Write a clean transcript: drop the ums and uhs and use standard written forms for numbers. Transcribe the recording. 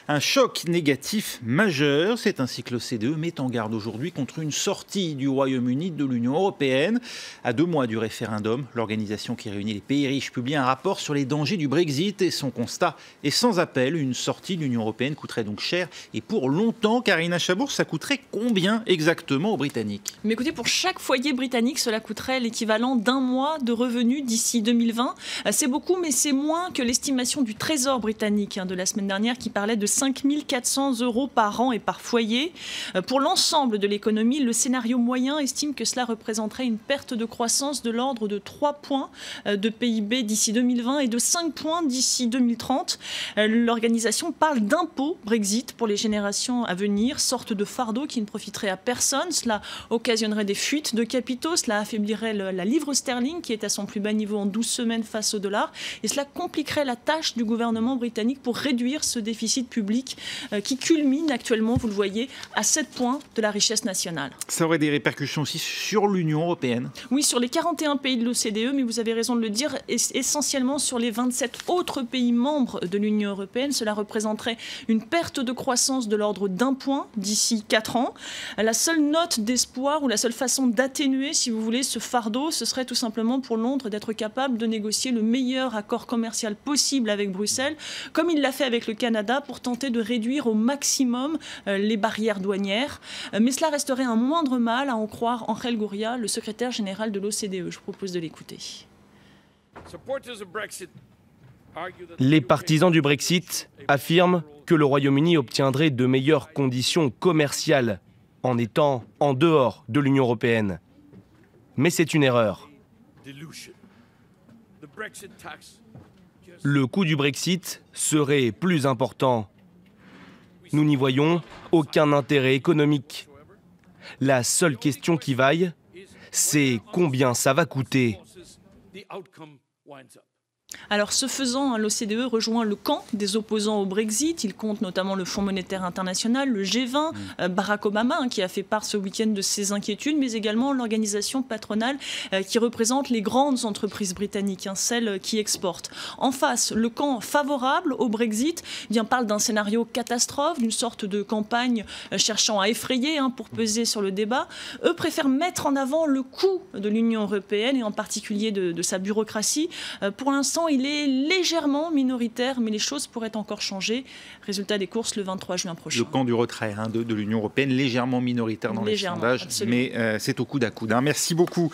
Un choc négatif majeur, c'est ainsi que l'OCDE met en garde aujourd'hui contre une sortie du Royaume-Uni de l'Union européenne. À 2 mois du référendum, l'organisation qui réunit les pays riches publie un rapport sur les dangers du Brexit et son constat est sans appel. Une sortie de l'Union européenne coûterait donc cher et pour longtemps. Karina Chabour, ça coûterait combien exactement aux Britanniques? Mais écoutez, pour chaque foyer britannique, cela coûterait l'équivalent d'1 mois de revenus d'ici 2020. C'est beaucoup, mais c'est moins que l'estimation du Trésor britannique de la semaine dernière qui parlait de 5 400 € par an et par foyer. Pour l'ensemble de l'économie, le scénario moyen estime que cela représenterait une perte de croissance de l'ordre de 3 points de PIB d'ici 2020 et de 5 points d'ici 2030. L'organisation parle d'impôt Brexit pour les générations à venir, sorte de fardeau qui ne profiterait à personne. Cela occasionnerait des fuites de capitaux, cela affaiblirait la livre sterling qui est à son plus bas niveau en 12 semaines face au dollar et cela compliquerait la tâche du gouvernement britannique pour réduire ce déficit public qui culmine actuellement, vous le voyez, à 7 points de la richesse nationale. Ça aurait des répercussions aussi sur l'Union européenne? Oui, sur les 41 pays de l'OCDE, mais vous avez raison de le dire, essentiellement sur les 27 autres pays membres de l'Union européenne. Cela représenterait une perte de croissance de l'ordre d'1 point d'ici 4 ans. La seule note d'espoir ou la seule façon d'atténuer, si vous voulez, ce fardeau, ce serait tout simplement pour Londres d'être capable de négocier le meilleur accord commercial possible avec Bruxelles, comme il l'a fait avec le Canada, pour tenter de réduire au maximum les barrières douanières. Mais cela resterait un moindre mal, à en croire Angel Gurría, le secrétaire général de l'OCDE. Je vous propose de l'écouter. Les partisans du Brexit affirment que le Royaume-Uni obtiendrait de meilleures conditions commerciales en étant en dehors de l'Union européenne. Mais c'est une erreur. Le coût du Brexit serait plus important. Nous n'y voyons aucun intérêt économique. La seule question qui vaille, c'est combien ça va coûter. Alors, ce faisant, l'OCDE rejoint le camp des opposants au Brexit. Il compte notamment le Fonds monétaire international, le G20, Barack Obama, qui a fait part ce week-end de ses inquiétudes, mais également l'organisation patronale qui représente les grandes entreprises britanniques, celles qui exportent. En face, le camp favorable au Brexit parle d'un scénario catastrophe, d'une sorte de campagne cherchant à effrayer pour peser sur le débat. Eux préfèrent mettre en avant le coût de l'Union européenne et en particulier de sa bureaucratie. Pour l'instant, il est légèrement minoritaire, mais les choses pourraient encore changer. Résultat des courses le 23 juin prochain. Le camp du retrait de l'Union européenne, légèrement minoritaire dans les sondages, mais c'est au coude à coude. Merci beaucoup.